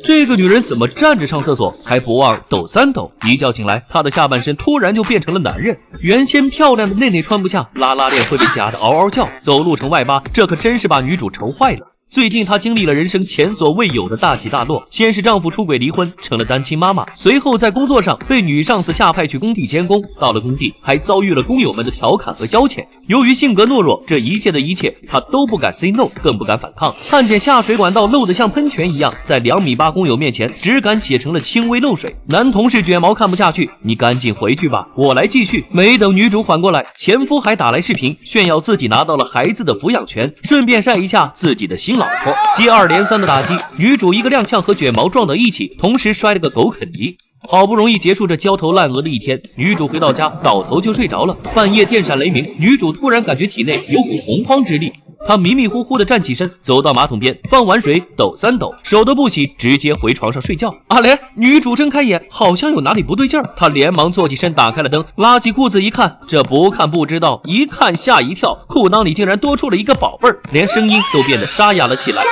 这个女人怎么站着上厕所还不忘抖三抖？一觉醒来，她的下半身突然就变成了男人，原先漂亮的内内穿不下，拉拉链会被夹得嗷嗷叫，走路成外八，这可真是把女主愁坏了。最近她经历了人生前所未有的大起大落，先是丈夫出轨离婚，成了单亲妈妈，随后在工作上被女上司下派去工地监工，到了工地还遭遇了工友们的调侃和消遣。由于性格懦弱，这一切的一切她都不敢 say no， 更不敢反抗。看见下水管道漏得像喷泉一样，在2.8米工友面前只敢写成了轻微漏水。男同事卷毛看不下去，你赶紧回去吧，我来继续。没等女主缓过来，前夫还打来视频炫耀自己拿到了孩子的抚养权，顺便晒一下自己的新老婆。接二连三的打击，女主一个踉跄和卷毛撞到一起，同时摔了个狗啃泥。好不容易结束这焦头烂额的一天，女主回到家倒头就睡着了。半夜电闪雷鸣，女主突然感觉体内有股洪荒之力，她迷迷糊糊的站起身，走到马桶边，放完水抖三抖，手都不洗，直接回床上睡觉。阿莲，女主睁开眼，好像有哪里不对劲儿，她连忙坐起身，打开了灯，拉起裤子一看，这不看不知道，一看吓一跳，裤裆里竟然多出了一个宝贝儿，连声音都变得沙哑了起来。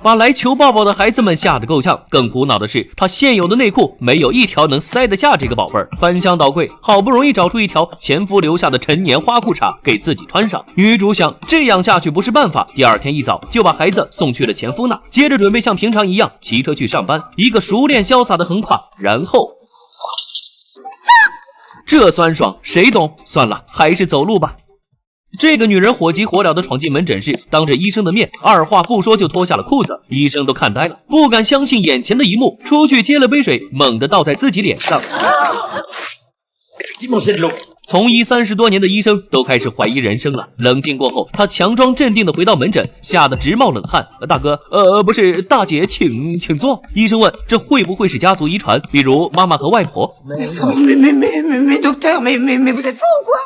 把来求抱抱的孩子们吓得够呛，更苦恼的是，他现有的内裤没有一条能塞得下这个宝贝儿。翻箱倒柜，好不容易找出一条前夫留下的陈年花裤衩给自己穿上。女主想，这样下去不是办法，第二天一早就把孩子送去了前夫那，接着准备像平常一样骑车去上班，一个熟练潇洒的横跨，然后这酸爽谁懂？算了，还是走路吧。这个女人火急火燎地闯进门诊室，当着医生的面，二话不说就脱下了裤子，医生都看呆了，不敢相信眼前的一幕，出去接了杯水，猛地倒在自己脸上。从医30多年的医生都开始怀疑人生了。冷静过后，他强装镇定地回到门诊，吓得直冒冷汗。大哥，不是大姐，请坐。医生问，这会不会是家族遗传，比如妈妈和外婆？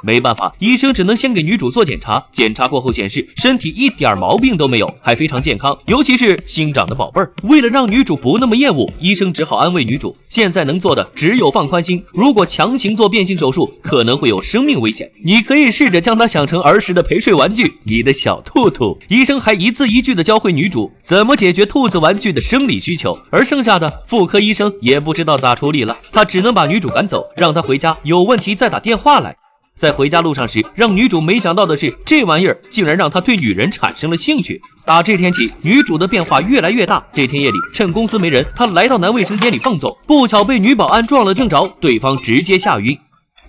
没办法，医生只能先给女主做检查。检查过后显示，身体一点毛病都没有，还非常健康，尤其是新长的宝贝儿。为了让女主不那么厌恶，医生只好安慰女主，现在能做的只有放宽心，如果强行做变性手术，可能会有生命危险。你可以试着将它想成儿时的陪睡玩具，你的小兔兔。医生还一字一句地教会女主怎么解决兔子玩具的生理需求，而剩下的妇科医生也不知道咋处理了，他只能把女主赶走，让她回家，有问题再打电话来。在回家路上时，让女主没想到的是，这玩意儿竟然让她对女人产生了兴趣。打这天起，女主的变化越来越大。这天夜里，趁公司没人，她来到男卫生间里放纵，不巧被女保安撞了正着，对方直接吓晕。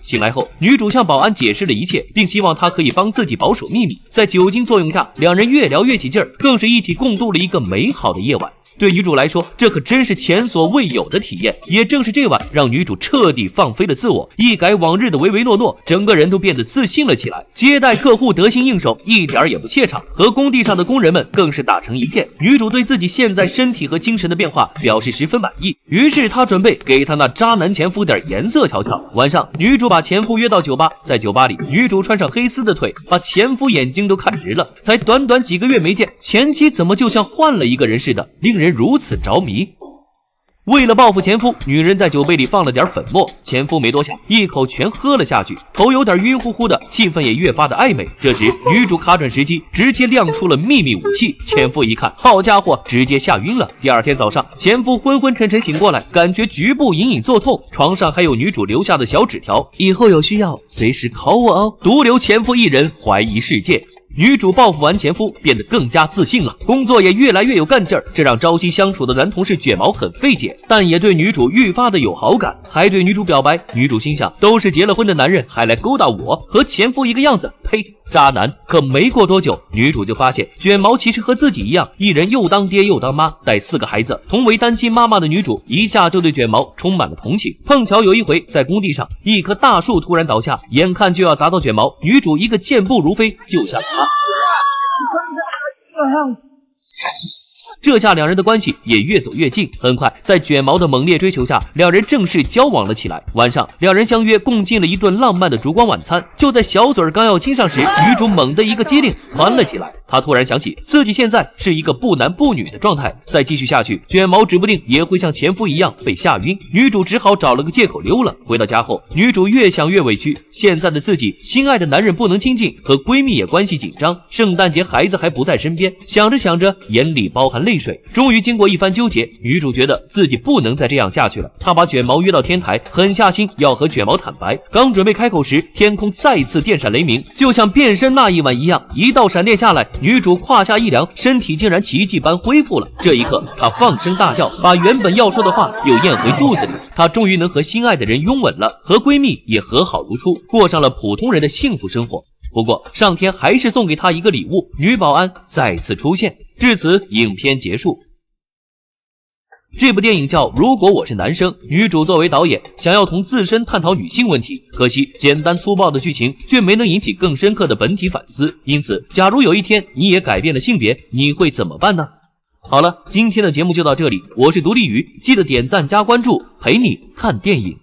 醒来后，女主向保安解释了一切，并希望他可以帮自己保守秘密。在酒精作用下，两人越聊越起劲儿，更是一起共度了一个美好的夜晚。对女主来说，这可真是前所未有的体验。也正是这晚，让女主彻底放飞了自我，一改往日的唯唯诺诺，整个人都变得自信了起来。接待客户得心应手，一点也不怯场，和工地上的工人们更是打成一片。女主对自己现在身体和精神的变化表示十分满意，于是她准备给她那渣男前夫点颜色瞧瞧。晚上，女主把前夫约到酒吧，在酒吧里，女主穿上黑丝的腿，把前夫眼睛都看直了。才短短几个月没见，前妻怎么就像换了一个人似的，令人如此着迷。为了报复前夫，女人在酒杯里放了点粉末，前夫没多想，一口全喝了下去，头有点晕乎乎的，气氛也越发的暧昧。这时，女主卡准时机，直接亮出了秘密武器。前夫一看，好家伙，直接吓晕了。第二天早上，前夫昏昏沉沉醒过来，感觉局部隐隐作痛，床上还有女主留下的小纸条，以后有需要随时 call 我哦。独留前夫一人怀疑世界。女主报复完前夫，变得更加自信了，工作也越来越有干劲儿，这让朝夕相处的男同事卷毛很费解，但也对女主愈发的有好感，还对女主表白。女主心想，都是结了婚的男人，还来勾搭我，和前夫一个样子，呸，渣男。可没过多久，女主就发现卷毛其实和自己一样，一人又当爹又当妈，带4个孩子。同为单亲妈妈的女主一下就对卷毛充满了同情。碰巧有一回在工地上，一棵大树突然倒下，眼看就要砸到卷毛，女主一个箭步如飞救下了他。这下两人的关系也越走越近。很快，在卷毛的猛烈追求下，两人正式交往了起来。晚上，两人相约共进了一顿浪漫的烛光晚餐。就在小嘴刚要亲上时，女主猛地一个机灵窜了起来。她突然想起自己现在是一个不男不女的状态，再继续下去，卷毛指不定也会像前夫一样被吓晕。女主只好找了个借口溜了。回到家后，女主越想越委屈，现在的自己心爱的男人不能亲近，和闺蜜也关系紧张，圣诞节孩子还不在身边，想着想着眼里包含泪水。终于经过一番纠结，女主觉得自己不能再这样下去了。她把卷毛约到天台，狠下心要和卷毛坦白。刚准备开口时，天空再次电闪雷鸣，就像变身那一晚一样，一道闪电下来，女主胯下一凉，身体竟然奇迹般恢复了。这一刻，她放声大笑，把原本要说的话又咽回肚子里。她终于能和心爱的人拥吻了，和闺蜜也和好如初，过上了普通人的幸福生活。不过上天还是送给她一个礼物，女保安再次出现。至此，影片结束。这部电影叫《如果我是男生》，女主作为导演想要从自身探讨女性问题，可惜简单粗暴的剧情却没能引起更深刻的本体反思。因此，假如有一天你也改变了性别，你会怎么办呢？好了，今天的节目就到这里，我是独立鱼，记得点赞加关注，陪你看电影。